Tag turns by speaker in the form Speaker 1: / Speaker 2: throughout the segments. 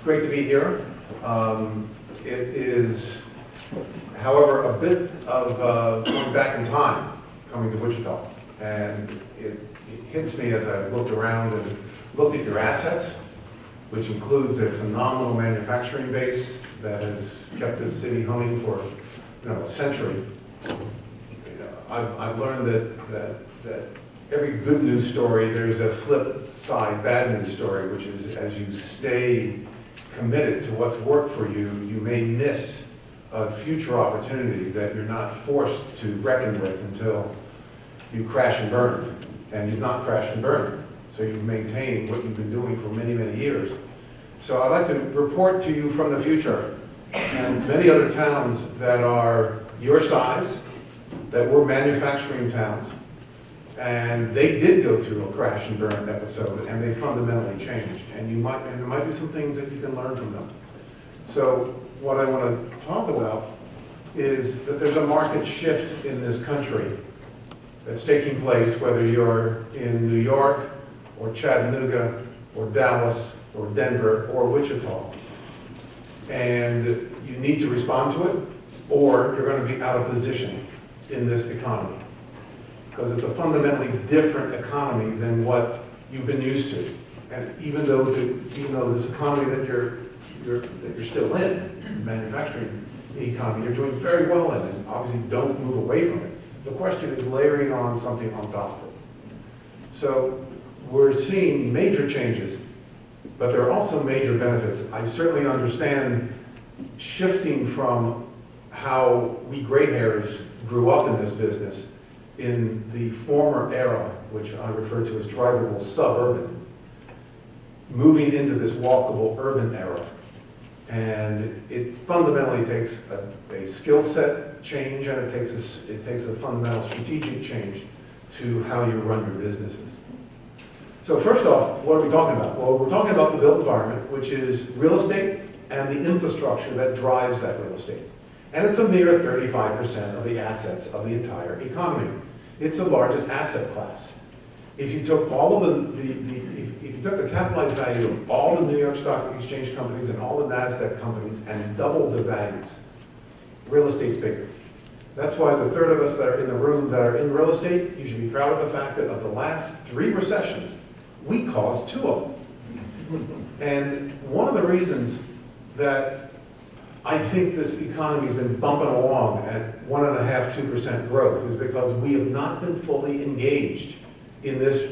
Speaker 1: great to be here. It is, however, a bit of going back in time, coming to Wichita. And it hits me as I looked around and looked at your assets, which includes a phenomenal manufacturing base that has kept this city humming for a century. I've learned that every good news story, there's a flip side bad news story, which is as you stay committed to what's worked for you, you may miss a future opportunity that you're not forced to reckon with until you crash and burn. And you've not crashed and burned. So you've maintained what you've been doing for many, many years. So I'd like to report to you from the future and many other towns that are your size, that were manufacturing towns, and they did go through a crash and burn episode, and they fundamentally changed. And there might be some things that you can learn from them. So what I want to talk about is that there's a market shift in this country that's taking place, whether you're in New York, or Chattanooga, or Dallas, or Denver, or Wichita. And you need to respond to it, or you're going to be out of position in this economy. Because it's a fundamentally different economy than what you've been used to. And even though this economy that you're still in, manufacturing economy, you're doing very well in it, obviously don't move away from it. The question is layering on something on top of it. So we're seeing major changes, but there are also major benefits. I certainly understand shifting from how we gray hairs grew up in this business in the former era, which I refer to as drivable suburban, moving into this walkable urban era. And it fundamentally takes a skill set change, and it takes a fundamental strategic change to how you run your businesses. So first off, what are we talking about? Well, we're talking about the built environment, which is real estate and the infrastructure that drives that real estate. And it's a mere 35% of the assets of the entire economy. It's the largest asset class. If you took all of if you took the capitalized value of all the New York Stock Exchange companies and all the NASDAQ companies and doubled the values, real estate's bigger. That's why the third of us that are in the room that are in real estate, you should be proud of the fact that of the last 3 recessions, we caused 2 of them. And one of the reasons that I think this economy's been bumping along at 1.5%, 2% growth is because we have not been fully engaged in this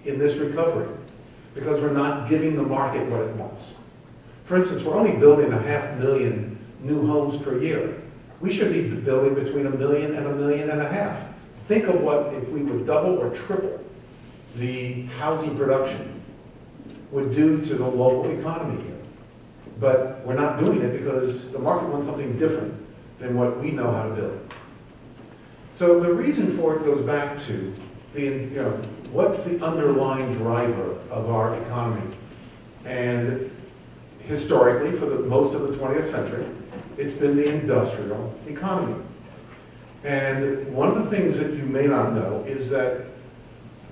Speaker 1: recovery, because we're not giving the market what it wants. For instance, we're only building 500,000 new homes per year. We should be building between 1 million and 1.5 million. Think of what if we would double or triple the housing production would do to the local economy here. But we're not doing it because the market wants something different than what we know how to build. So the reason for it goes back to what's the underlying driver of our economy? And historically, for most of the 20th century, it's been the industrial economy. And one of the things that you may not know is that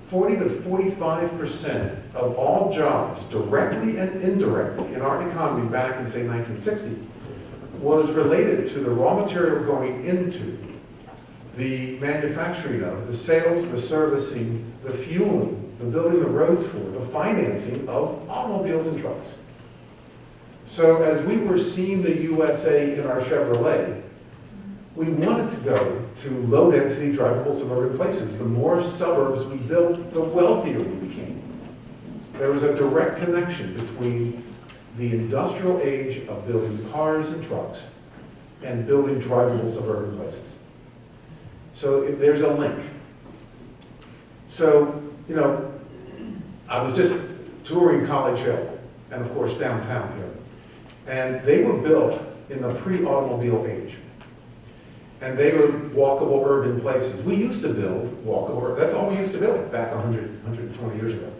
Speaker 1: 40 to 45% of all jobs, directly and indirectly, in our economy back in, say, 1960, was related to the raw material going into the manufacturing of, the sales, the servicing, the fueling, the building the roads for, the financing of automobiles and trucks. So as we were seeing the USA in our Chevrolet, we wanted to go to low-density, drivable suburban places. The more suburbs we built, the wealthier we became. There was a direct connection between the industrial age of building cars and trucks and building drivable suburban places. So there's a link. So, I was just touring College Hill, and of course downtown here. And they were built in the pre-automobile age. And they were walkable urban places. We used to build walkable, that's all we used to build back 120 years ago.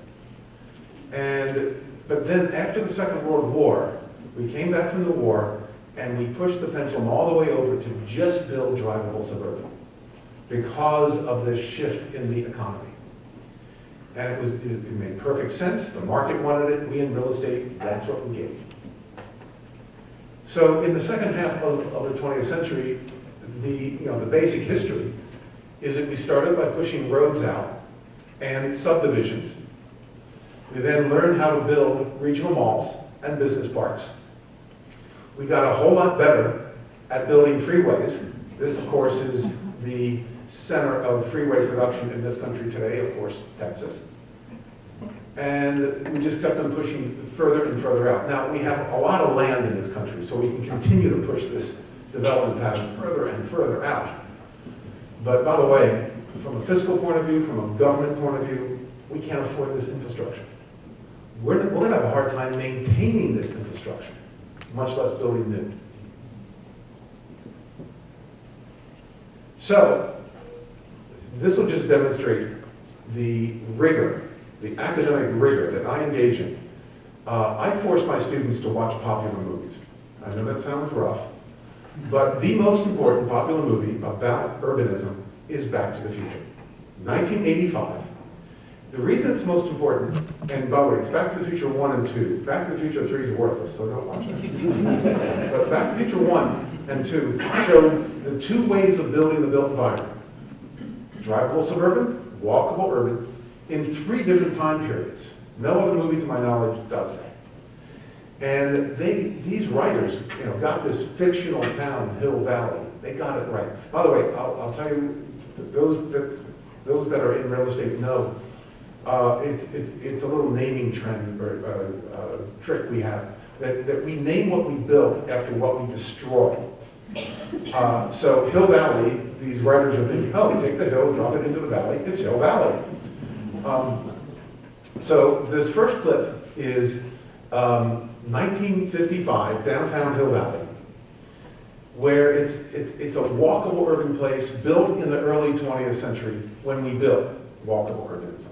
Speaker 1: But then after the Second World War, we came back from the war and we pushed the pendulum all the way over to just build drivable suburban because of this shift in the economy. And it made perfect sense. The market wanted it. We in real estate, that's what we gave. So in the second half of the 20th century, the basic history is that we started by pushing roads out and subdivisions. We then learned how to build regional malls and business parks. We got a whole lot better at building freeways. This, of course, is the center of freeway production in this country today, of course, Texas. And we just kept on pushing further and further out. Now, we have a lot of land in this country, so we can continue to push this development pattern further and further out. But by the way, from a fiscal point of view, from a government point of view, we can't afford this infrastructure. We're going to have a hard time maintaining this infrastructure, much less building new. So, this will just demonstrate the rigor, the academic rigor that I engage in. I force my students to watch popular movies. I know that sounds rough, but the most important popular movie about urbanism is Back to the Future. 1985. The reason it's most important, and by the way, it's Back to the Future 1 and 2. Back to the Future 3 is worthless, so don't watch it. But Back to the Future 1 and 2 show the two ways of building the built environment. Drivable suburban, walkable urban, in 3 different time periods. No other movie, to my knowledge, does that. And these writers, got this fictional town, Hill Valley. They got it right. By the way, I'll tell you, those that are in real estate know, it's a little naming trend or trick we have that we name what we build after what we destroy. So Hill Valley, these writers are thinking, oh, take the hill, drop it into the valley. It's Hill Valley. So this first clip is 1955, downtown Hill Valley, where it's a walkable urban place built in the early 20th century when we built walkable urbanism.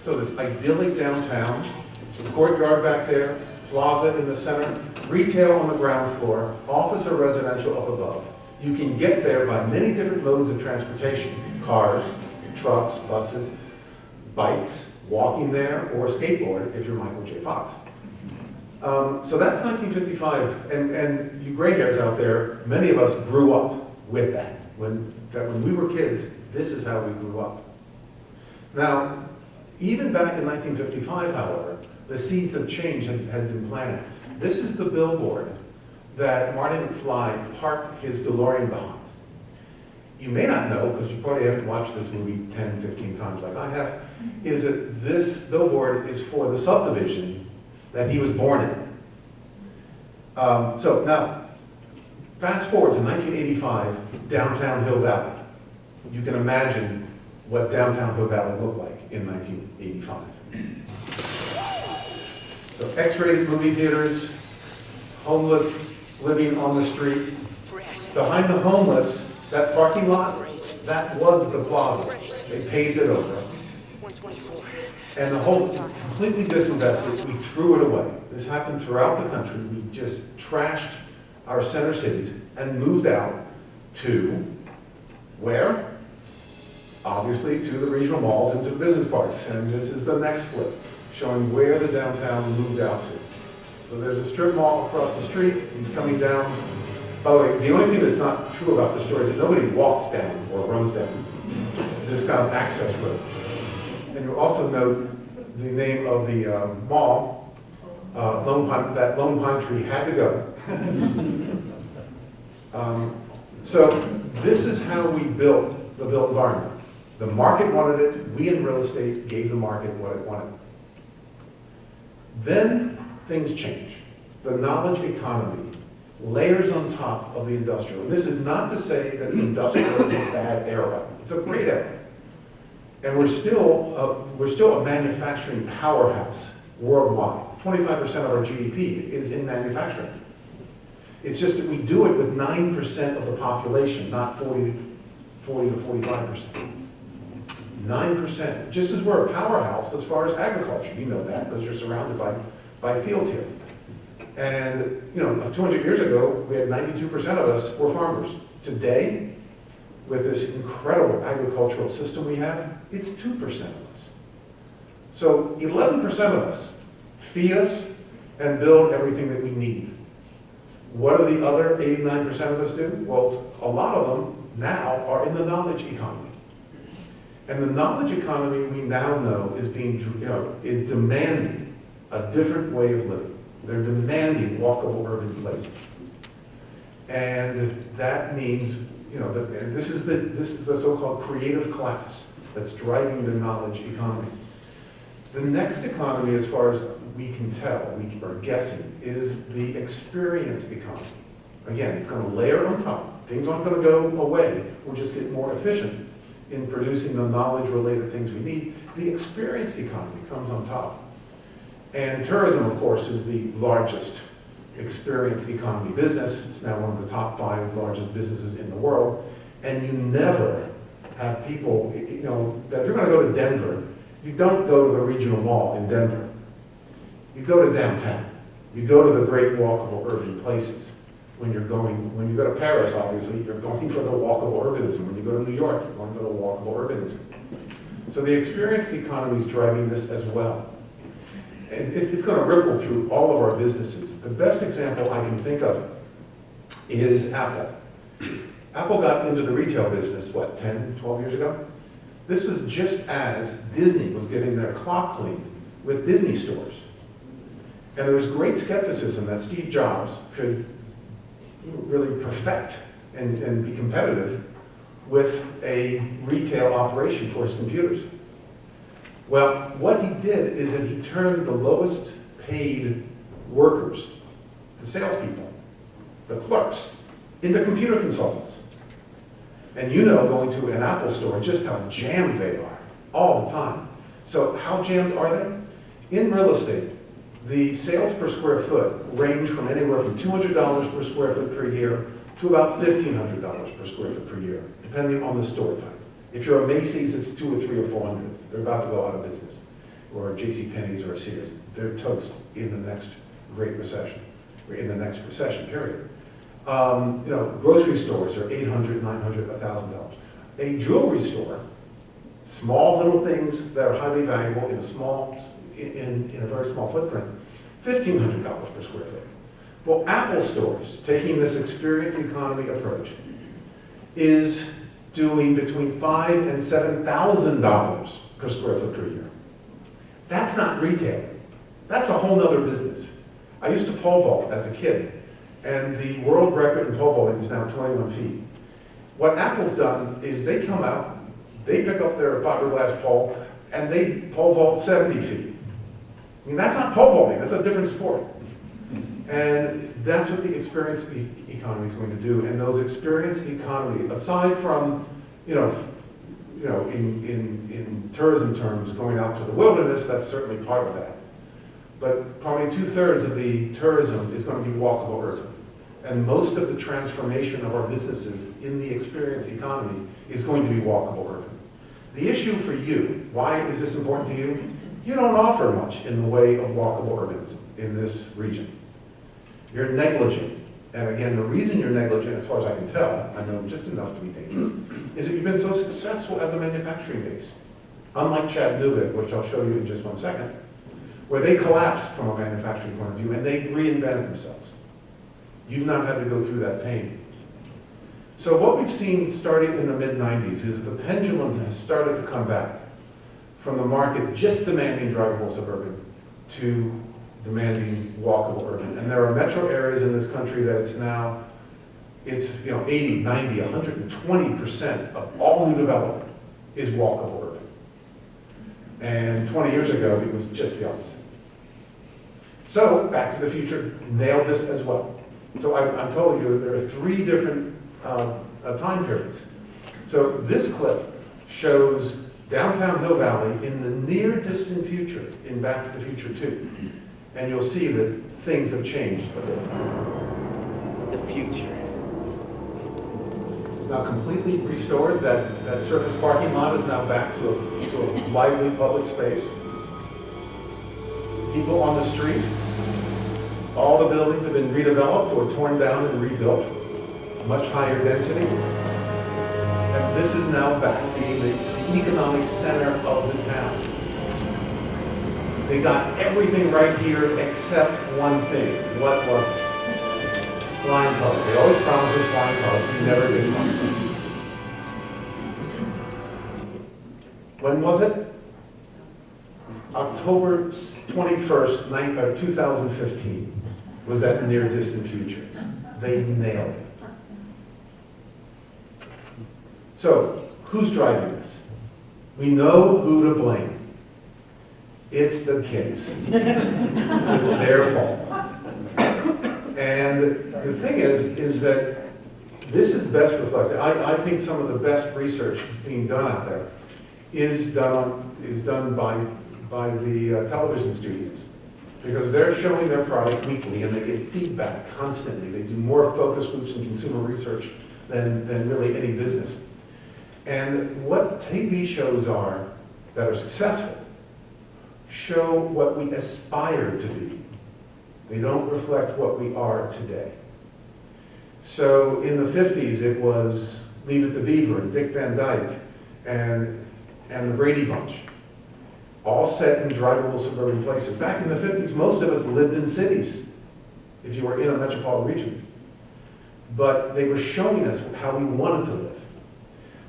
Speaker 1: So this idyllic downtown, the courtyard back there, plaza in the center, retail on the ground floor, office or residential up above. You can get there by many different modes of transportation: cars, trucks, buses, bikes, walking there, or skateboard if you're Michael J. Fox. So that's 1955, and you gray hairs out there, many of us grew up with that. When we were kids, this is how we grew up. Now, even back in 1955, however, the seeds of change had been planted. This is the billboard that Marty McFly parked his DeLorean behind. You may not know, because you probably have to watch this movie 10, 15 times like I have, is that this billboard is for the subdivision that he was born in. So now, fast forward to 1985, downtown Hill Valley. You can imagine what downtown Hill Valley looked like in 1985. So X-rated movie theaters, homeless living on the street. Behind the homeless, that parking lot, that was the plaza. They paved it over. And the whole, completely disinvested, we threw it away. This happened throughout the country. We just trashed our center cities and moved out to where? Obviously to the regional malls and to the business parks. And this is the next clip showing where the downtown moved out to. So there's a strip mall across the street. He's coming down. By the way, the only thing that's not true about this story is that nobody walks down or runs down this kind of access road. And you'll also note the name of the mall, that Lone Pine Tree had to go. So this is how we built the built environment. The market wanted it. We in real estate gave the market what it wanted. Then things change. The knowledge economy layers on top of the industrial. And this is not to say that the industrial is a bad era. It's a great era. And we're still a manufacturing powerhouse worldwide. 25% of our GDP is in manufacturing. It's just that we do it with 9% of the population, not 40 to 45%. 9%, just as we're a powerhouse as far as agriculture. You know that because you're surrounded by fields here. And 200 years ago, we had 92% of us were farmers. Today, with this incredible agricultural system we have, it's 2% of us. So 11% of us feed us and build everything that we need. What do the other 89% of us do? Well, a lot of them now are in the knowledge economy. And the knowledge economy we now know is is demanding a different way of living. They're demanding walkable urban places. And that means, and this is the so-called creative class that's driving the knowledge economy. The next economy, as far as we can tell, we are guessing, is the experience economy. Again, it's going to layer on top. Things aren't going to go away. We'll just get more efficient in producing the knowledge-related things we need. The experience economy comes on top. And tourism, of course, is the largest experience economy business. It's now one of the top 5 largest businesses in the world. And you never have people, that if you're going to go to Denver, you don't go to the regional mall in Denver. You go to downtown. You go to the great walkable urban places. When you go to Paris, obviously, you're going for the walkable urbanism. When you go to New York, you're going for the walkable urbanism. So the experience economy is driving this as well. And it's going to ripple through all of our businesses. The best example I can think of is Apple. Apple got into the retail business, 10, 12 years ago? This was just as Disney was getting their clock cleaned with Disney stores. And there was great skepticism that Steve Jobs could really perfect and be competitive with a retail operation for his computers. Well, what he did is that he turned the lowest paid workers, the salespeople, the clerks, into computer consultants. And going to an Apple store, just how jammed they are all the time. So how jammed are they? In real estate, the sales per square foot range from anywhere from $200 per square foot per year to about $1,500 per square foot per year, depending on the store type. If you're a Macy's, it's 200 or 300 or 400. They're about to go out of business. Or a JCPenney's or a Sears. They're toast in the next Great Recession, or in the next recession period. Grocery stores are $800, $900, $1,000. A jewelry store, small little things that are highly valuable in a very small footprint, $1,500 per square foot. Well, Apple stores, taking this experience economy approach, is doing between $5,000 and $7,000 per square foot per year. That's not retail. That's a whole nother business. I used to pole vault as a kid, and the world record in pole vaulting is now 21 feet. What Apple's done is they come out, they pick up their fiberglass pole, and they pole vault 70 feet. I mean, that's not pole vaulting, that's a different sport. And that's what the experience economy is going to do. And those experience economy, aside from, in tourism terms, going out to the wilderness, that's certainly part of that. But probably 2/3 of the tourism is going to be walkable urban. And most of the transformation of our businesses in the experience economy is going to be walkable urban. The issue for you, why is this important to you? You don't offer much in the way of walkable urbanism in this region. You're negligent. And again, the reason you're negligent, as far as I can tell, I know just enough to be dangerous, is that you've been so successful as a manufacturing base. Unlike Chattanooga, which I'll show you in just one second, where they collapsed from a manufacturing point of view and they reinvented themselves. You've not had to go through that pain. So what we've seen starting in the mid-90s is that the pendulum has started to come back from the market just demanding drivable suburban to demanding walkable urban. And there are metro areas in this country that it's 80, 90, 120% of all new development is walkable urban. And 20 years ago, it was just the opposite. So, Back to the Future nailed this as well. So I told you there are 3 different time periods. So this clip shows downtown Hill Valley in the near distant future in Back to the Future 2. And you'll see that things have changed a bit.
Speaker 2: The future.
Speaker 1: It's now completely restored. That surface parking lot is now back to a lively public space. People on the street, all all the buildings have been redeveloped or torn down and rebuilt, much higher density. And this is now back being the economic center of the town. They got everything right here except one thing. What was it? Flying cars. They always promise us flying cars. We never get one. When was it? October 21st, 2015 was that near distant future. They nailed it. So, who's driving this? We know who to blame. It's the kids. It's their fault. And the thing is that this is best reflected. I think some of the best research being done out there is done by the television studios, because they're showing their product weekly and they get feedback constantly. They do more focus groups and consumer research than really any business. And what TV shows are that are successful show what we aspire to be. They don't reflect what we are today. So in the 50s, it was Leave It to Beaver and Dick Van Dyke and the Brady Bunch, all set in drivable suburban places. Back in the 50s, most of us lived in cities, if you were in a metropolitan region. But they were showing us how we wanted to live.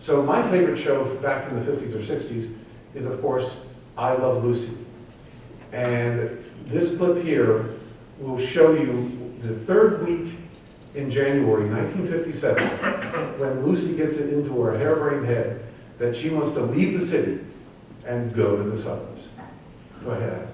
Speaker 1: So my favorite show back from the 50s or 60s is, of course, I Love Lucy. And this clip here will show you the third week in January 1957, when Lucy gets it into her harebrained head that she wants to leave the city and go to the suburbs. Go ahead, Adam.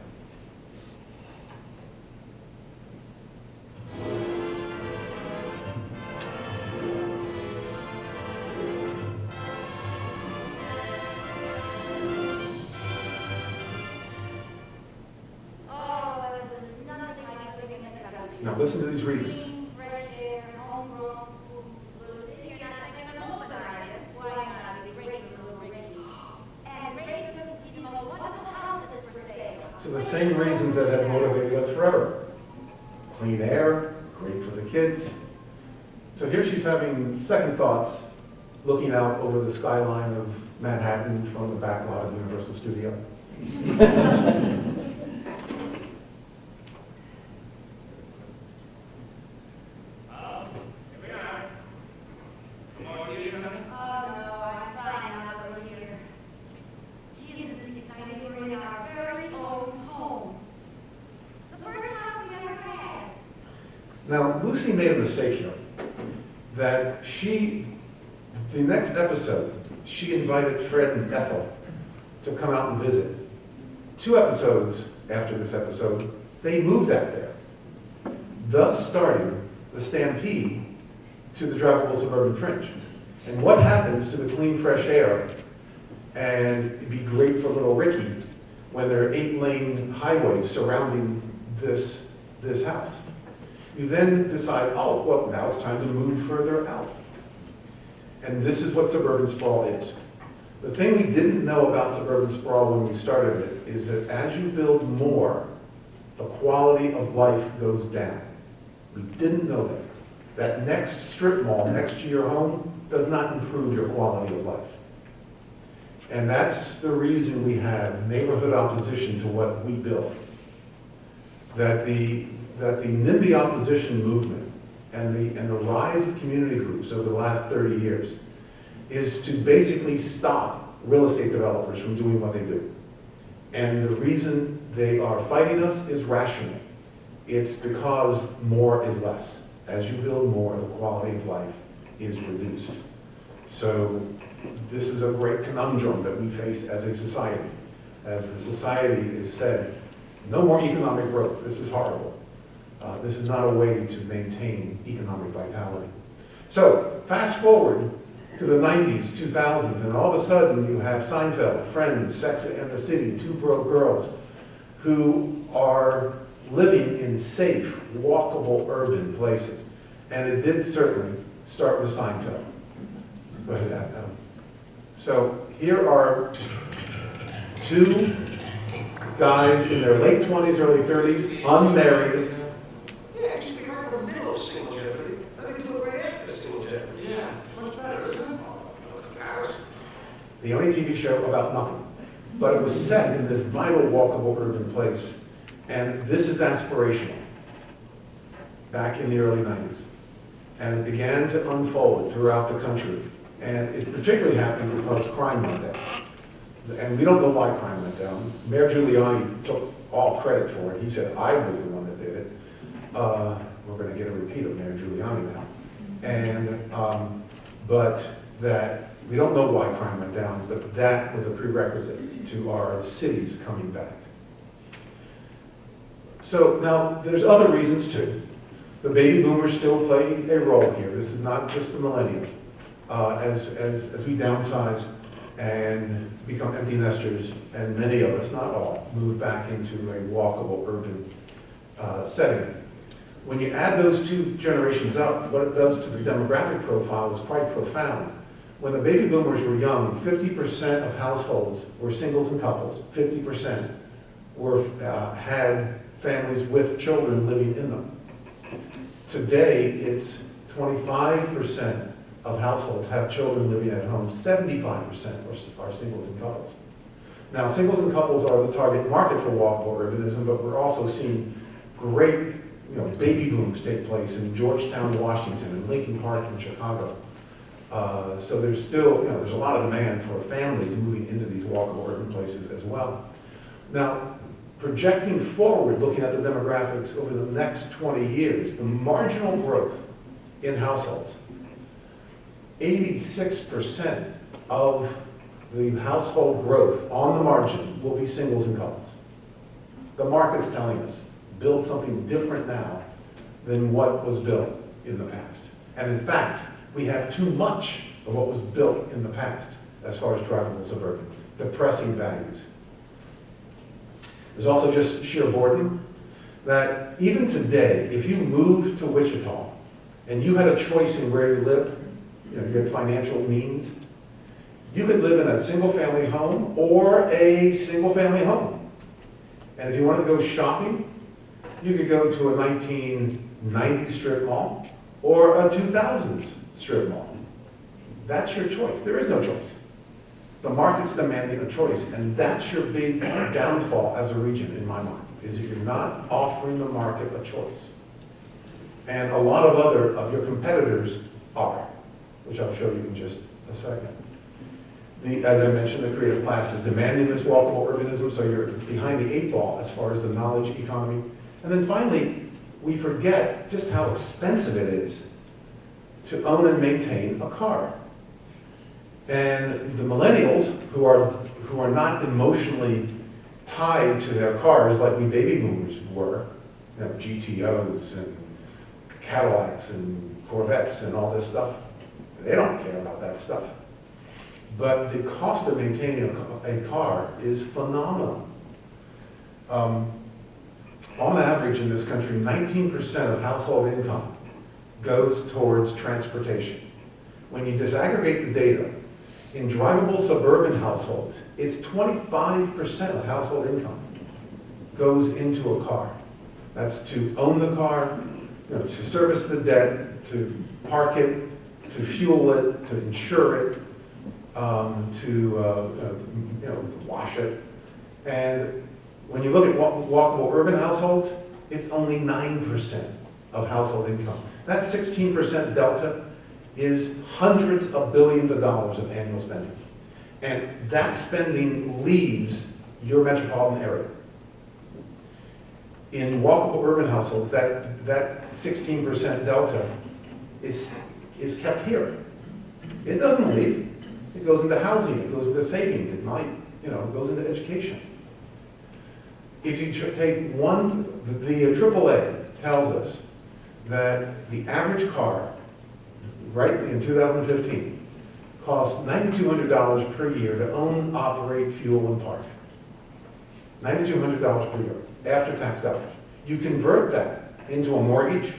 Speaker 1: Now listen to these reasons. So the same reasons that have motivated us forever. Clean air, great for the kids. So here she's having second thoughts, looking out over the skyline of Manhattan from the back lot of Universal Studio. Now, Lucy made a mistake here, that the next episode, she invited Fred and Ethel to come out and visit. 2 episodes after this episode, they moved out there, thus starting the stampede to the drivable suburban fringe. And what happens to the clean, fresh air, and it'd be great for little Ricky, when there are 8-lane highways surrounding this house? You then decide, oh, well, now it's time to move further out. And this is what suburban sprawl is. The thing we didn't know about suburban sprawl when we started it is that as you build more, the quality of life goes down. We didn't know that. That next strip mall next to your home does not improve your quality of life. And that's the reason we have neighborhood opposition to what we build. That the NIMBY opposition movement and the rise of community groups over the last 30 years is to basically stop real estate developers from doing what they do. And the reason they are fighting us is rational. It's because more is less. As you build more, the quality of life is reduced. So this is a great conundrum that we face as a society. As the society is said, no more economic growth, this is horrible. This is not a way to maintain economic vitality. So, fast forward to the 90s, 2000s, and all of a sudden you have Seinfeld, Friends, Sex and the City, 2 broke girls who are living in safe, walkable urban places. And it did certainly start with Seinfeld. Go ahead, Adam. So here are 2 guys in their late 20s, early 30s, unmarried, The only TV show about nothing. But it was set in this vital, walkable urban place. And this is aspirational, back in the early 90s. And it began to unfold throughout the country. And it particularly happened because crime went down. And we don't know why crime went down. Mayor Giuliani took all credit for it. He said, I was the one that did it. We're going to get a repeat of Mayor Giuliani now. And, but that, we don't know why crime went down, but that was a prerequisite to our cities coming back. So now, there's other reasons too. The baby boomers still play a role here. This is not just the millennials. As we downsize and become empty nesters, and many of us, not all, move back into a walkable urban setting. When you add those two generations up, what it does to the demographic profile is quite profound. When the baby boomers were young, 50% of households were singles and couples. 50% had families with children living in them. Today, it's 25% of households have children living at home. 75% are singles and couples. Now, singles and couples are the target market for walkable urbanism, but we're also seeing great baby booms take place in Georgetown, Washington, and Lincoln Park in Chicago. So there's still, there's a lot of demand for families moving into these walkable urban places as well. Now, projecting forward, looking at the demographics over the next 20 years, the marginal growth in households, 86% of the household growth on the margin will be singles and couples. The market's telling us, build something different now than what was built in the past. And in fact, we have too much of what was built in the past as far as drivable suburban, depressing values. There's also just sheer boredom, that even today, if you moved to Wichita and you had a choice in where you lived, you had financial means, you could live in a single-family home or a single-family home. And if you wanted to go shopping, you could go to a 1990s strip mall or a 2000s strip mall. That's your choice. There is no choice. The market's demanding a choice, and that's your big downfall as a region, in my mind, is that you're not offering the market a choice. And a lot of other of your competitors are, which I'll show you in just a second. As I mentioned, the creative class is demanding this walkable urbanism, so you're behind the 8 ball as far as the knowledge economy. And then finally, we forget just how expensive it is to own and maintain a car. And the millennials, who are not emotionally tied to their cars like we baby boomers were, GTOs and Cadillacs and Corvettes and all this stuff, they don't care about that stuff. But the cost of maintaining a car is phenomenal. On average in this country, 19% of household income goes towards transportation. When you disaggregate the data, in drivable suburban households, it's 25% of household income goes into a car. That's to own the car, to service the debt, to park it, to fuel it, to insure it, to wash it. And when you look at walkable urban households, it's only 9% of household income. That 16% delta is hundreds of billions of dollars of annual spending. And that spending leaves your metropolitan area. In walkable urban households, that 16% delta is kept here. It doesn't leave. It goes into housing, it goes into savings, it might, it goes into education. If you take the AAA tells us that the average car, right in 2015, costs $9,200 per year to own, operate, fuel, and park. $9,200 per year, after tax dollars. You convert that into a mortgage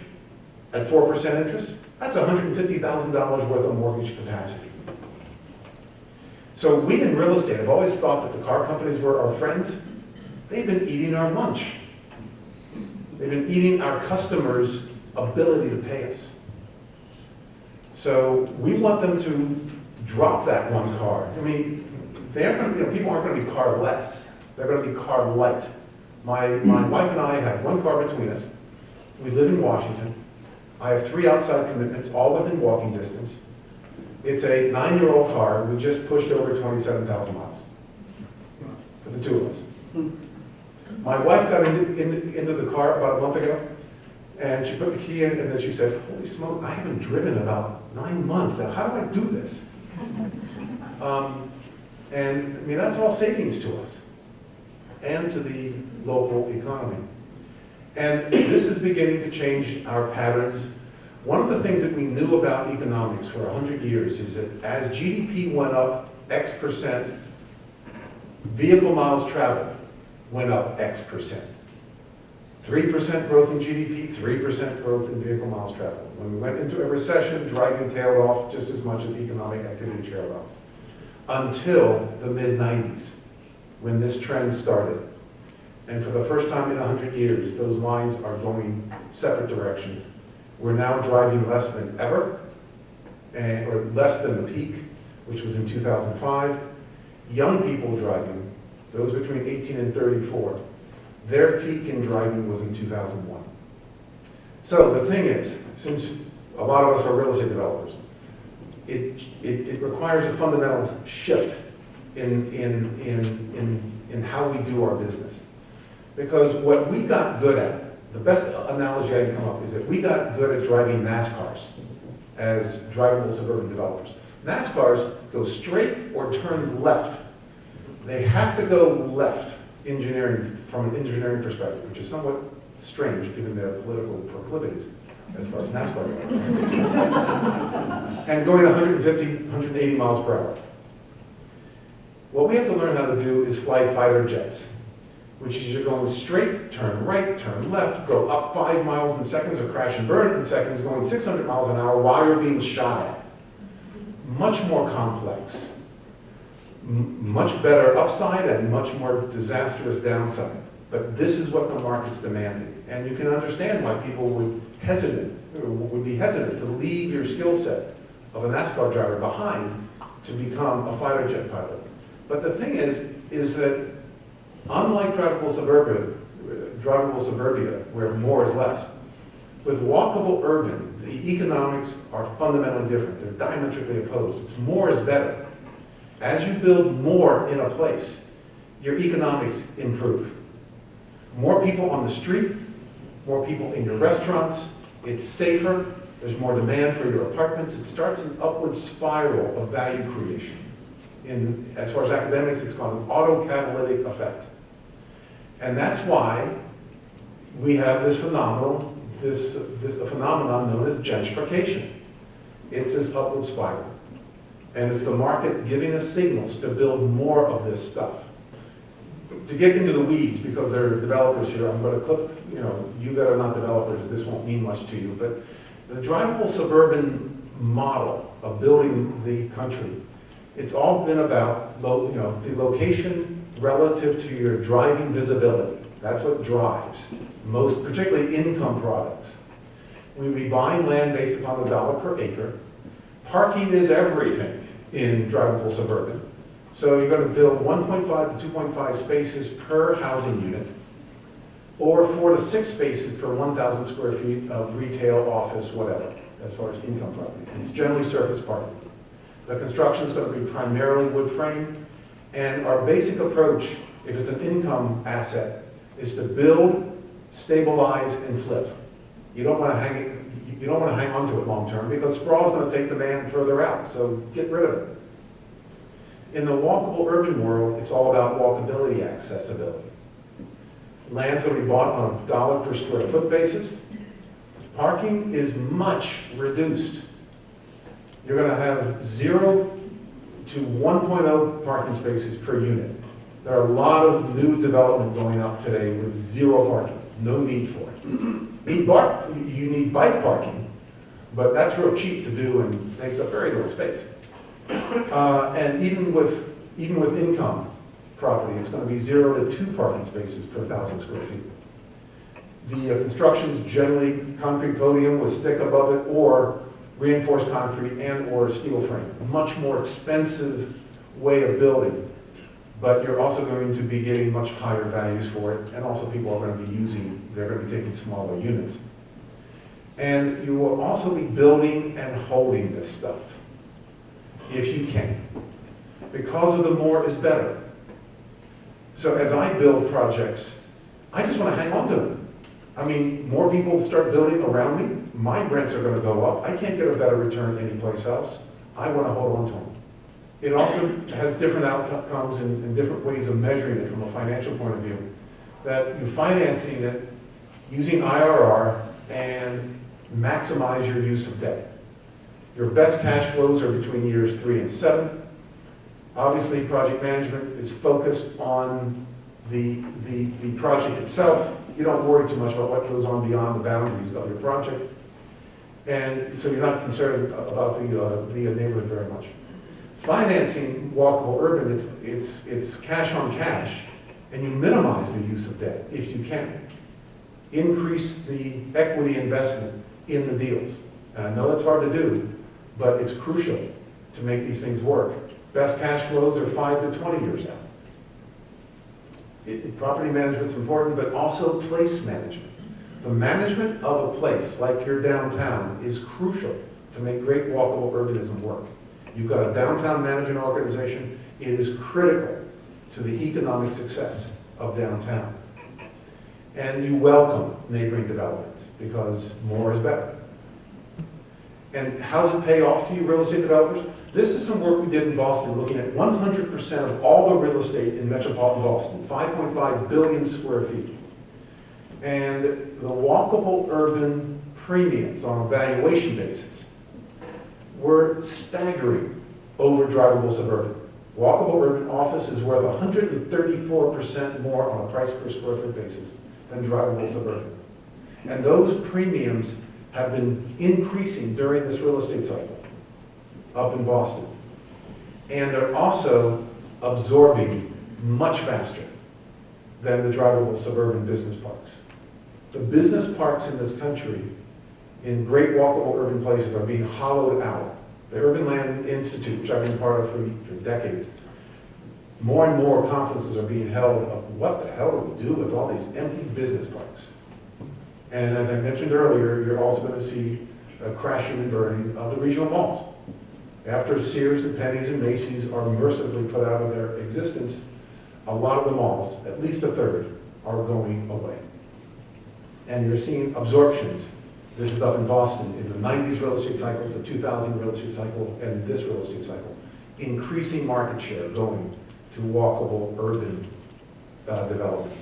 Speaker 1: at 4% interest, that's $150,000 worth of mortgage capacity. So we in real estate have always thought that the car companies were our friends. They've been eating our lunch. They've been eating our customers' ability to pay us. So we want them to drop that one car. I mean, they aren't going to, people aren't going to be car-less. They're going to be car-light. My wife and I have one car between us. We live in Washington. I have 3 outside commitments, all within walking distance. It's a 9-year-old car. We just pushed over 27,000 miles for the 2 of us. My wife got into the car about a month ago, and she put the key in, and then she said, holy smoke, I haven't driven about 9 months. Now, how do I do this? And I mean, that's all savings to us and to the local economy. And this is beginning to change our patterns. One of the things that we knew about economics for 100 years is that as GDP went up X%, vehicle miles traveled went up X%. 3% growth in GDP, 3% growth in vehicle miles traveled. When we went into a recession, driving tailed off just as much as economic activity trailed off. Until the mid-90s, when this trend started. And for the first time in 100 years, those lines are going separate directions. We're now driving less than ever, or less than the peak, which was in 2005. Young people driving, those between 18 and 34, their peak in driving was in 2001. So the thing is, since a lot of us are real estate developers, it requires a fundamental shift in how we do our business. Because what we got good at, the best analogy I can come up is that we got good at driving NASCARs as drivable suburban developers. NASCARs go straight or turn left. They have to go left from an engineering perspective, which is somewhat strange given their political proclivities as far as NASCAR goes. And going 150, 180 miles per hour. What we have to learn how to do is fly fighter jets, which is you're going straight, turn right, turn left, go up 5 miles in seconds or crash and burn in seconds, going 600 miles an hour while you're being shot at. Much more complex. Much better upside and much more disastrous downside. But this is what the market's demanding. And you can understand why people would be hesitant to leave your skill set of a NASCAR driver behind to become a fighter jet pilot. But the thing is that unlike drivable suburbia, where more is less, with walkable urban, the economics are fundamentally different. They're diametrically opposed. It's more is better. As you build more in a place, your economics improve. More people on the street, more people in your restaurants, it's safer, there's more demand for your apartments. It starts an upward spiral of value creation. As far as academics, it's called an autocatalytic effect. And that's why we have this phenomenon known as gentrification. It's this upward spiral. And it's the market giving us signals to build more of this stuff. To get into the weeds, because there are developers here, I'm going to clip, you that are not developers, this won't mean much to you, but the drivable suburban model of building the country, it's all been about the location relative to your driving visibility. That's what drives most, particularly income products. We be buying land based upon the dollar per acre. Parking is everything in drivable suburban. So you're going to build 1.5 to 2.5 spaces per housing unit, or 4 to 6 spaces per 1,000 square feet of retail, office, whatever, as far as income property. It's generally surface parking. The construction is going to be primarily wood frame, and our basic approach, if it's an income asset, is to build, stabilize, and flip. You don't want to hang on to it long term because sprawl is going to take demand further out, so get rid of it. In the walkable urban world, it's all about walkability, accessibility. Land's going to be bought on a dollar per square foot basis. Parking is much reduced. You're going to have 0 to 1.0 parking spaces per unit. There are a lot of new development going up today with 0 parking. No need for it. You need bike parking, but that's real cheap to do and takes up very little space. And even with income property, it's going to be 0 to 2 parking spaces per 1,000 square feet. The construction is generally concrete podium with stick above it, or reinforced concrete and or steel frame. A much more expensive way of building but you're also going to be getting much higher values for it, and also people are going to be they're going to be taking smaller units. And you will also be building and holding this stuff, if you can, because of the more is better. So as I build projects, I just want to hang on to them. I mean, more people start building around me, my rents are going to go up. I can't get a better return anyplace else. I want to hold on to them. It also has different outcomes and different ways of measuring it from a financial point of view. That you're financing it using IRR and maximize your use of debt. Your best cash flows are between years 3 and 7. Obviously, project management is focused on the project itself. You don't worry too much about what goes on beyond the boundaries of your project. And so you're not concerned about the neighborhood very much. Financing walkable urban, it's cash on cash, and you minimize the use of debt if you can. Increase the equity investment in the deals. And I know that's hard to do, but it's crucial to make these things work. Best cash flows are 5 to 20 years out. Property management's important, but also place management. The management of a place, like your downtown, is crucial to make great walkable urbanism work. You've got a downtown management organization. It is critical to the economic success of downtown. And you welcome neighboring developments because more is better. And how does it pay off to you, real estate developers? This is some work we did in Boston, looking at 100% of all the real estate in metropolitan Boston, 5.5 billion square feet. And the walkable urban premiums on a valuation basis were staggering over drivable suburban. Walkable urban office is worth 134% more on a price per square foot basis than drivable suburban. And those premiums have been increasing during this real estate cycle up in Boston. And they're also absorbing much faster than the drivable suburban business parks. The business parks in this country in great walkable urban places are being hollowed out. The Urban Land Institute, which I've been part of for decades, more and more conferences are being held of what the hell do we do with all these empty business parks? And as I mentioned earlier, you're also going to see a crashing and burning of the regional malls. After Sears and Penny's and Macy's are mercifully put out of their existence, a lot of the malls, at least a third, are going away. And you're seeing absorptions. This is up in Boston in the 90s real estate cycles, the 2000 real estate cycle, and this real estate cycle. Increasing market share going to walkable urban development.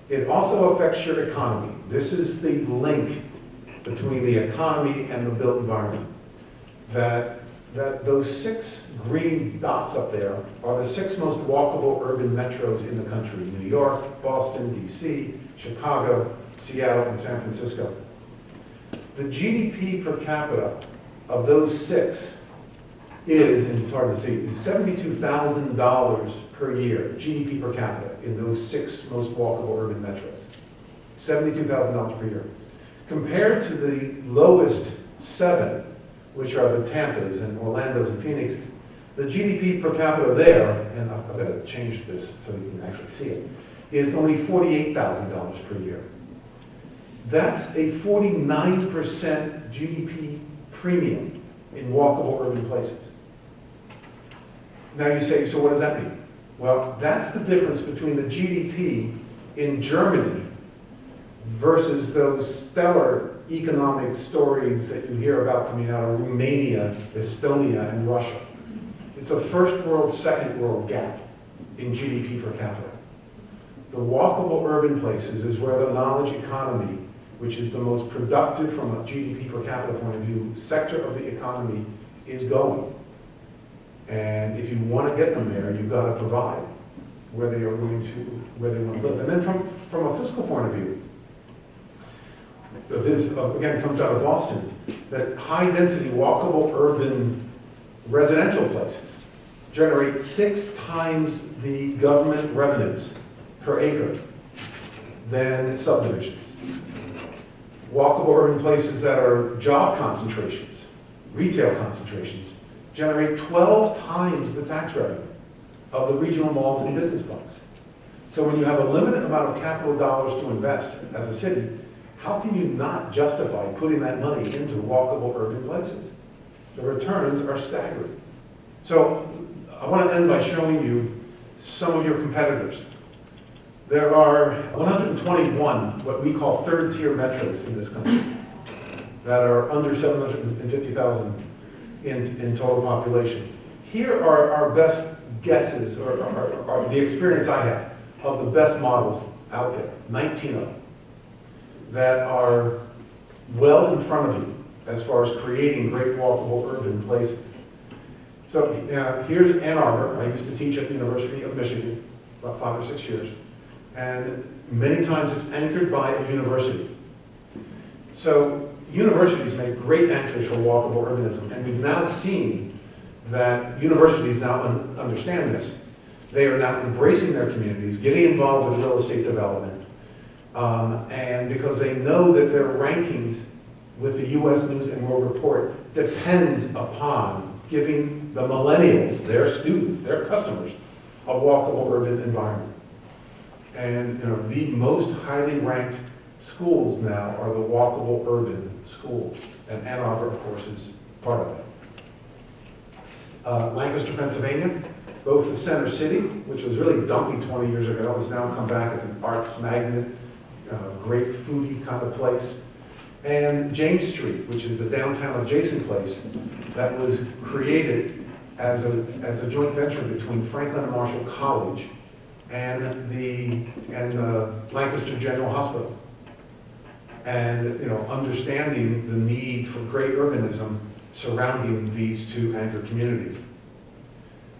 Speaker 1: It also affects your economy. This is the link between the economy and the built environment. That those 6 green dots up there are the 6 most walkable urban metros in the country: New York, Boston, DC, Chicago, Seattle, and San Francisco. The GDP per capita of those 6 is, and it's hard to see, is $72,000 per year, GDP per capita in those 6 most walkable urban metros. $72,000 per year. Compared to the lowest 7, which are the Tampas and Orlandos and Phoenixes, the GDP per capita there, and I've got to change this so you can actually see it, is only $48,000 per year. That's a 49% GDP premium in walkable urban places. Now you say, so what does that mean? Well, that's the difference between the GDP in Germany versus those stellar economic stories that you hear about coming out of Romania, Estonia, and Russia. It's a first world, second world gap in GDP per capita. The walkable urban places is where the knowledge economy, which is the most productive from a GDP per capita point of view, sector of the economy is going. And if you want to get them there, you've got to provide where they are going to, where they want to live. And then from a fiscal point of view, this again comes out of Boston, that high density walkable urban residential places generate 6 times the government revenues per acre than subdivisions. Walkable urban places that are job concentrations, retail concentrations, generate 12 times the tax revenue. of the regional malls and business parks. So when you have a limited amount of capital dollars to invest as a city, how can you not justify putting that money into walkable urban places? The returns are staggering. So I want to end by showing you some of your competitors. There are 121 what we call third-tier metros in this country that are under 750,000 in total population. Here are our best guesses, or the experience I have of the best models out there, 19 of them, that are well in front of you as far as creating great walkable urban places. So here's Ann Arbor. I used to teach at the University of Michigan about 5 or 6 years. And many times it's anchored by a university. So universities make great anchors for walkable urbanism, and we've now seen that universities now understand this. They are now embracing their communities, getting involved with real estate development, and because they know that their rankings with the U.S. News and World Report depends upon giving the millennials, their students, their customers, a walkable urban environment. And the most highly ranked schools now are the walkable urban schools. And Ann Arbor, of course, is part of that. Lancaster, Pennsylvania, both the Center City, which was really dumpy 20 years ago, has now come back as an arts magnet, great foodie kind of place. And James Street, which is a downtown adjacent place that was created as a joint venture between Franklin and Marshall College and Lancaster General Hospital. And understanding the need for great urbanism surrounding these two anchor communities.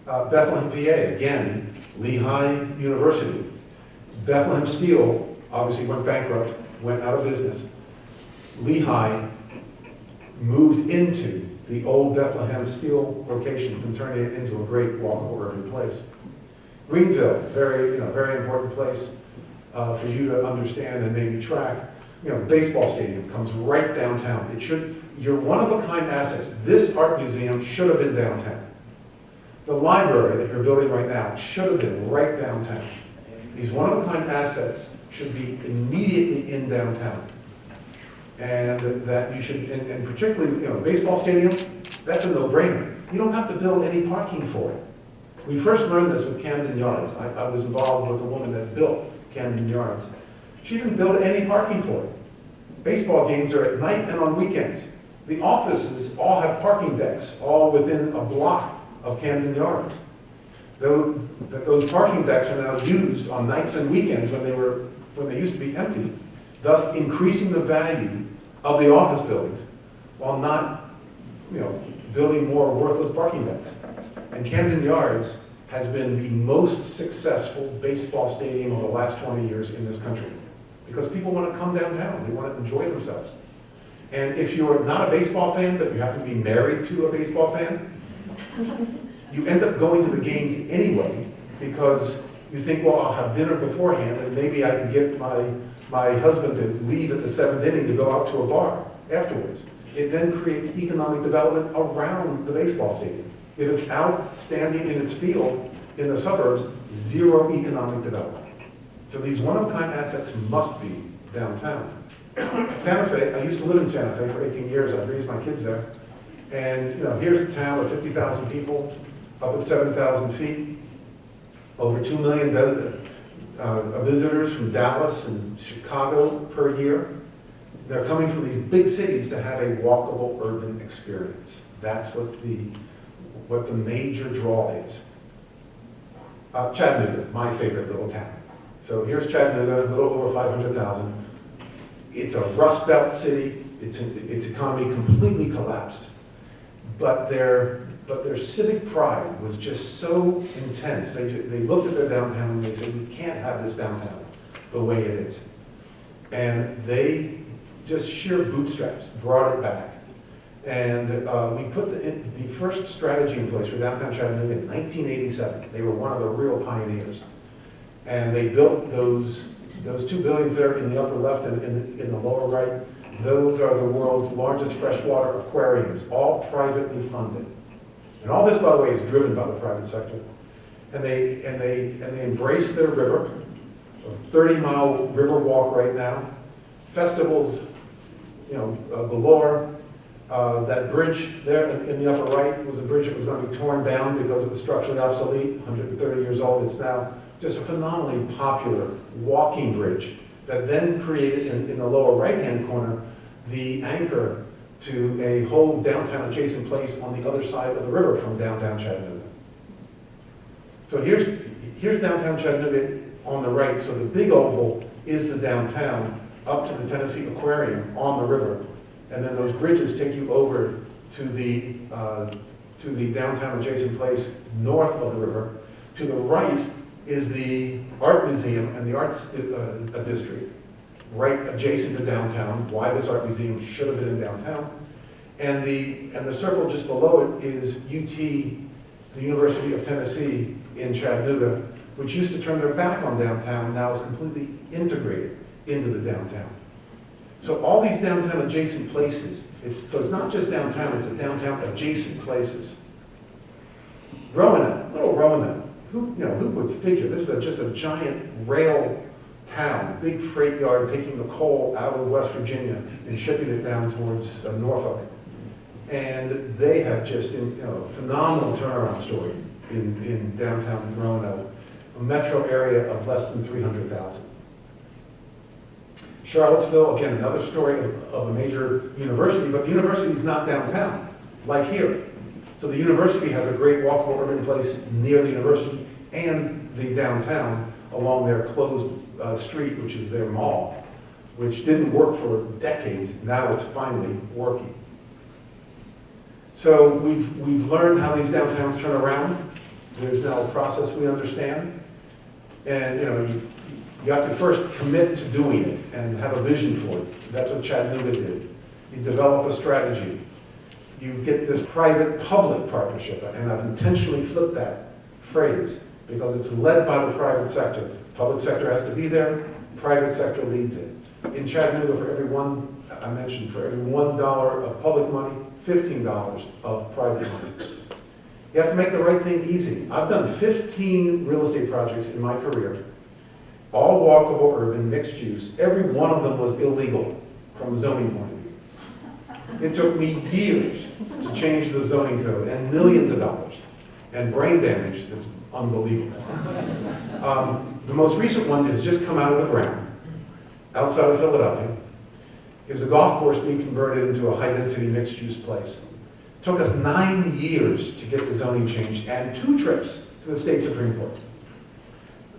Speaker 1: Bethlehem, PA, again, Lehigh University. Bethlehem Steel obviously went bankrupt, went out of business. Lehigh moved into the old Bethlehem Steel locations and turned it into a great walkable urban place. Greenville, very important place for you to understand and maybe track. Baseball stadium comes right downtown. You're one-of-a-kind assets. This art museum should have been downtown. The library that you're building right now should have been right downtown. These one-of-a-kind assets should be immediately in downtown. And that you should, and particularly, baseball stadium, that's a no-brainer. You don't have to build any parking for it. We first learned this with Camden Yards. I was involved with a woman that built Camden Yards. She didn't build any parking for it. Baseball games are at night and on weekends. The offices all have parking decks, all within a block of Camden Yards. Those parking decks are now used on nights and weekends when they used to be empty, thus increasing the value of the office buildings while not, building more worthless parking decks. And Camden Yards has been the most successful baseball stadium of the last 20 years in this country because people want to come downtown. They want to enjoy themselves. And if you're not a baseball fan, but you happen to be married to a baseball fan, you end up going to the games anyway because you think, well, I'll have dinner beforehand and maybe I can get my husband to leave at the 7th inning to go out to a bar afterwards. It then creates economic development around the baseball stadium. If it's out standing in its field in the suburbs, zero economic development. So these one-of-a-kind assets must be downtown. Santa Fe, I used to live in Santa Fe for 18 years. I raised my kids there. And here's a town of 50,000 people, up at 7,000 feet, over 2 million visitors from Dallas and Chicago per year. They're coming from these big cities to have a walkable urban experience. That's what the major draw is. Chattanooga, my favorite little town. So here's Chattanooga, a little over 500,000. It's a Rust Belt city. Its economy completely collapsed. But their civic pride was just so intense. They looked at their downtown and they said, we can't have this downtown the way it is. And they just sheer bootstraps brought it back. And we put the first strategy in place for downtown Chattanooga in 1987. They were one of the real pioneers. And they built those 2 buildings there in the upper left and in the lower right. Those are the world's largest freshwater aquariums, all privately funded. And all this, by the way, is driven by the private sector. and they embrace their river, a 30-mile river walk right now, festivals, galore. That bridge there in the upper right was a bridge that was going to be torn down because it was structurally obsolete, 130 years old. It's now just a phenomenally popular walking bridge that then created in the lower right-hand corner the anchor to a whole downtown adjacent place on the other side of the river from downtown Chattanooga. So here's downtown Chattanooga on the right. So the big oval is the downtown up to the Tennessee Aquarium on the river. And then those bridges take you over to the downtown adjacent place north of the river. To the right is the art museum and the arts district, right adjacent to downtown. Why this art museum should have been in downtown. And the circle just below it is UT, the University of Tennessee in Chattanooga, which used to turn their back on downtown, now is completely integrated into the downtown. So all these downtown adjacent places, so it's not just downtown, it's the downtown adjacent places. Roanoke, little Roanoke, who would figure? This is just a giant rail town, big freight yard taking the coal out of West Virginia and shipping it down towards Norfolk. And they have just a phenomenal turnaround story in downtown Roanoke, a metro area of less than 300,000. Charlottesville, again, another story of a major university, but the university is not downtown, like here. So the university has a great walkable urban place near the university and the downtown along their closed street, which is their mall, which didn't work for decades. Now it's finally working. So we've learned how these downtowns turn around. There's now a process we understand. And you have to first commit to doing it and have a vision for it. That's what Chattanooga did. You develop a strategy. You get this private-public partnership, and I've intentionally flipped that phrase because it's led by the private sector. Public sector has to be there, private sector leads it. In Chattanooga, for every $1 of public money, $15 of private money. You have to make the right thing easy. I've done 15 real estate projects in my career, all walkable, urban, mixed use. Every one of them was illegal from a zoning point of view. It took me years to change the zoning code and millions of dollars and brain damage that's unbelievable. The most recent one has just come out of the ground outside of Philadelphia. It was a golf course being converted into a high-density mixed-use place. It took us 9 years to get the zoning changed and 2 trips to the state Supreme Court.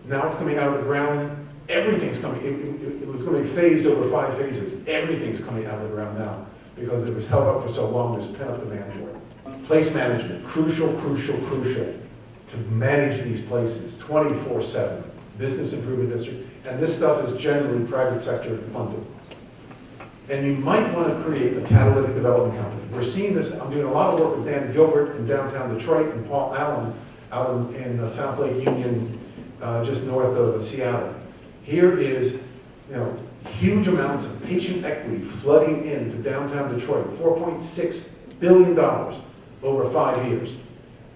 Speaker 1: Now it's coming out of the ground. Everything's coming. It was going to be phased over 5 phases. Everything's coming out of the ground now because it was held up for so long. There's pent-up demand for it. Place management, crucial, crucial, crucial to manage these places 24/7. Business improvement district, and this stuff is generally private sector funded. And you might want to create a catalytic development company. We're seeing this. I'm doing a lot of work with Dan Gilbert in downtown Detroit and Paul Allen out in South Lake Union, just north of Seattle. Here is, huge amounts of patient equity flooding into downtown Detroit, $4.6 billion over 5 years,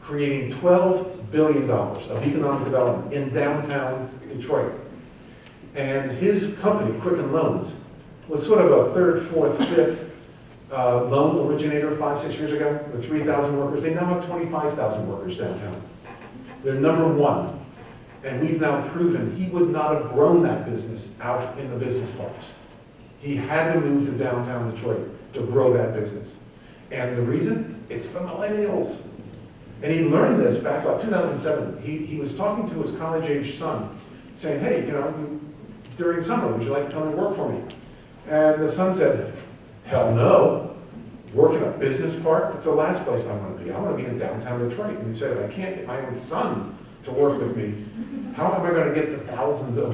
Speaker 1: creating $12 billion of economic development in downtown Detroit. And his company, Quicken Loans, was sort of a 3rd, 4th, 5th loan originator 5-6 years ago with 3,000 workers. They now have 25,000 workers downtown. They're number 1. And we've now proven he would not have grown that business out in the business parks. He had to move to downtown Detroit to grow that business. And the reason? It's the millennials. And he learned this back about 2007. He was talking to his college-age son, saying, hey, during summer, would you like to come and work for me? And the son said, hell no. Work in a business park? It's the last place I want to be. I want to be in downtown Detroit. And he said, if I can't get my own son to work with me, how am I going to get the thousands of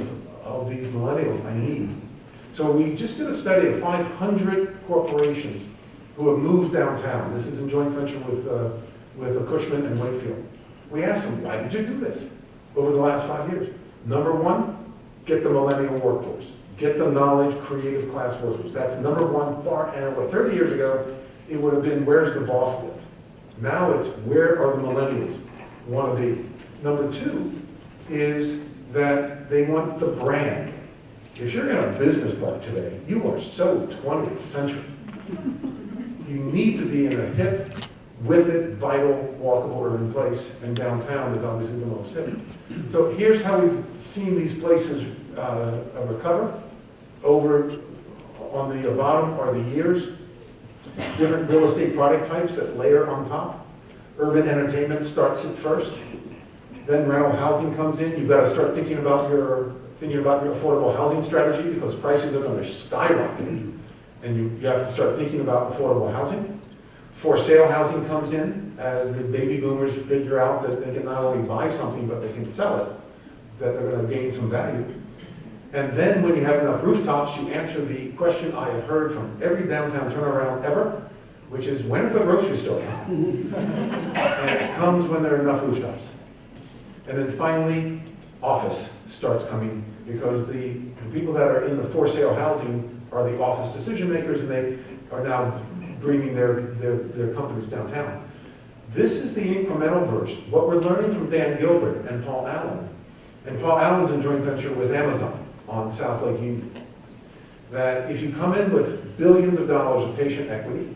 Speaker 1: these millennials I need? So we just did a study of 500 corporations who have moved downtown. This is in joint venture with Cushman and Wakefield. We asked them, why did you do this over the last 5 years? Number 1, get the millennial workforce. Get the knowledge, creative class workers. That's number 1 far and away. 30 years ago, it would have been, where's the boss live? Now it's, where are the millennials want to be? Number two is that they want the brand. If you're in a business park today, you are so 20th century. You need to be in a hip, with it, vital, walkable urban place, and downtown is obviously the most hip. So here's how we've seen these places recover. Over on the bottom are the years, different real estate product types that layer on top. Urban entertainment starts at first, then rental housing comes in. You've got to start thinking about your affordable housing strategy because prices are going to skyrocket, and you have to start thinking about affordable housing. For sale housing comes in as the baby boomers figure out that they can not only buy something, but they can sell it, that they're going to gain some value. And then when you have enough rooftops, you answer the question I have heard from every downtown turnaround ever, which is, when is the grocery store? And it comes when there are enough rooftops. And then finally, office starts coming, because the people that are in the for sale housing are the office decision makers, and they are now bringing their companies downtown. This is the incremental version. What we're learning from Dan Gilbert and Paul Allen, and Paul Allen's in joint venture with Amazon on South Lake Union, that if you come in with billions of dollars of patient equity,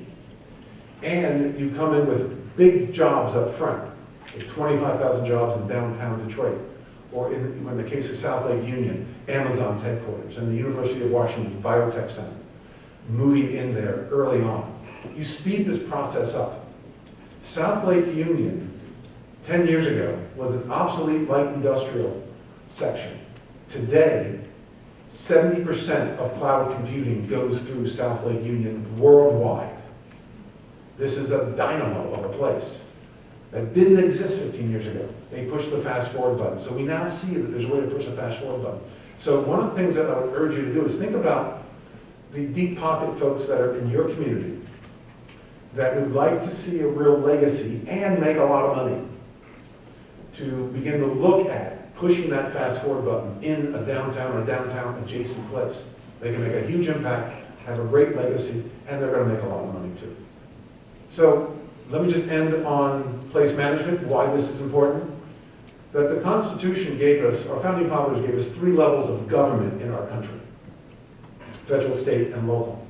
Speaker 1: and you come in with big jobs up front, like 25,000 jobs in downtown Detroit, or in the case of South Lake Union, Amazon's headquarters, and the University of Washington's Biotech Center, moving in there early on. You speed this process up. South Lake Union, 10 years ago, was an obsolete light industrial section. Today, 70% of cloud computing goes through South Lake Union worldwide. This is a dynamo of a place that didn't exist 15 years ago. They pushed the fast forward button. So we now see that there's a way to push the fast forward button. So one of the things that I would urge you to do is think about the deep pocket folks that are in your community that would like to see a real legacy and make a lot of money, to begin to look at pushing that fast forward button in a downtown or downtown adjacent place. They can make a huge impact, have a great legacy, and they're going to make a lot of money too. So let me just end on place management, why this is important. That the Constitution gave us, our founding fathers gave us 3 levels of government in our country: federal, state, and local.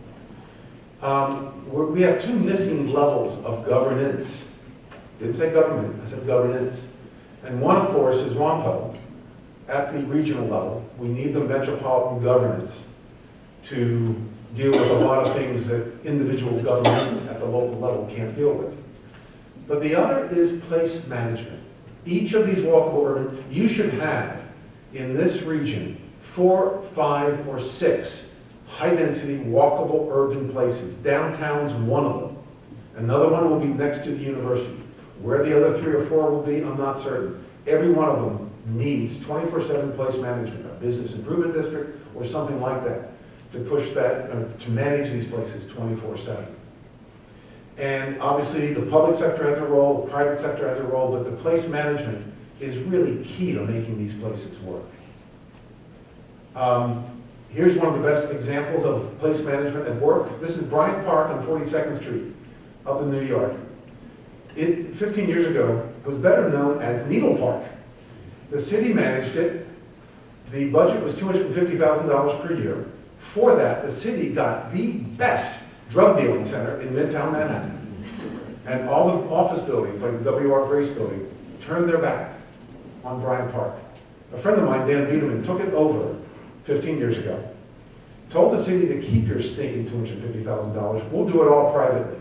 Speaker 1: We have 2 missing levels of governance. Didn't say government, I said governance. And one, of course, is WAMPO at the regional level. We need the metropolitan governance to deal with a lot of things that individual governments at the local level can't deal with. But the other is place management. Each of these walkable urban, you should have in this region 4, 5, or 6 high-density walkable urban places. Downtown's one of them. Another one will be next to the university. Where the other 3 or 4 will be, I'm not certain. Every one of them needs 24/7 place management, a business improvement district or something like that, to push that, to manage these places 24/7. And obviously the public sector has a role, the private sector has a role, but the place management is really key to making these places work. Here's one of the best examples of place management at work. This is Bryant Park on 42nd Street up in New York. It, 15 years ago, was better known as Needle Park. The city managed it. The budget was $250,000 per year. For that, the city got the best drug dealing center in Midtown Manhattan. And all the office buildings, like the W.R. Grace building, turned their back on Bryant Park. A friend of mine, Dan Biederman, took it over 15 years ago. Told the city to keep your stinking $250,000. We'll do it all privately.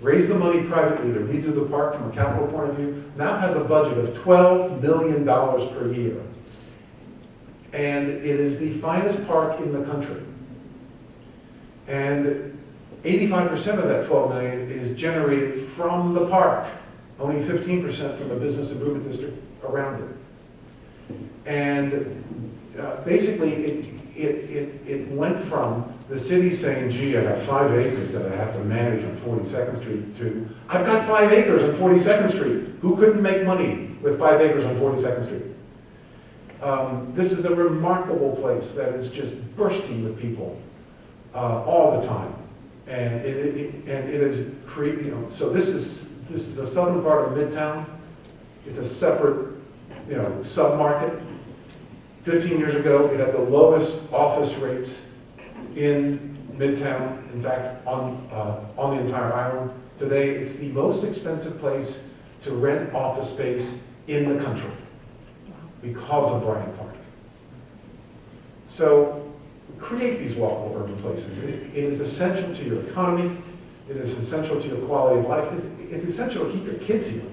Speaker 1: Raise the money privately to redo the park from a capital point of view. Now has a budget of $12 million per year. And it is the finest park in the country. And 85% of that $12 million is generated from the park. Only 15% from the business improvement district around it. And basically, it went from the city saying, gee, I got 5 acres that I have to manage on 42nd Street, to, I've got 5 acres on 42nd Street. Who couldn't make money with 5 acres on 42nd Street? This is a remarkable place that is just bursting with people all the time. And it is creating, so this is the southern part of Midtown. It's a separate sub-market. 15 years ago, it had the lowest office rates in Midtown, in fact, on the entire island. Today, it's the most expensive place to rent office space in the country because of Bryant Park. So create these walkable urban places. It is essential to your economy. It is essential to your quality of life. It's essential to keep your kids here.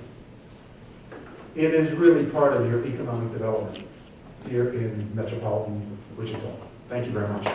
Speaker 1: It is really part of your economic development here in metropolitan Wichita. Thank you very much.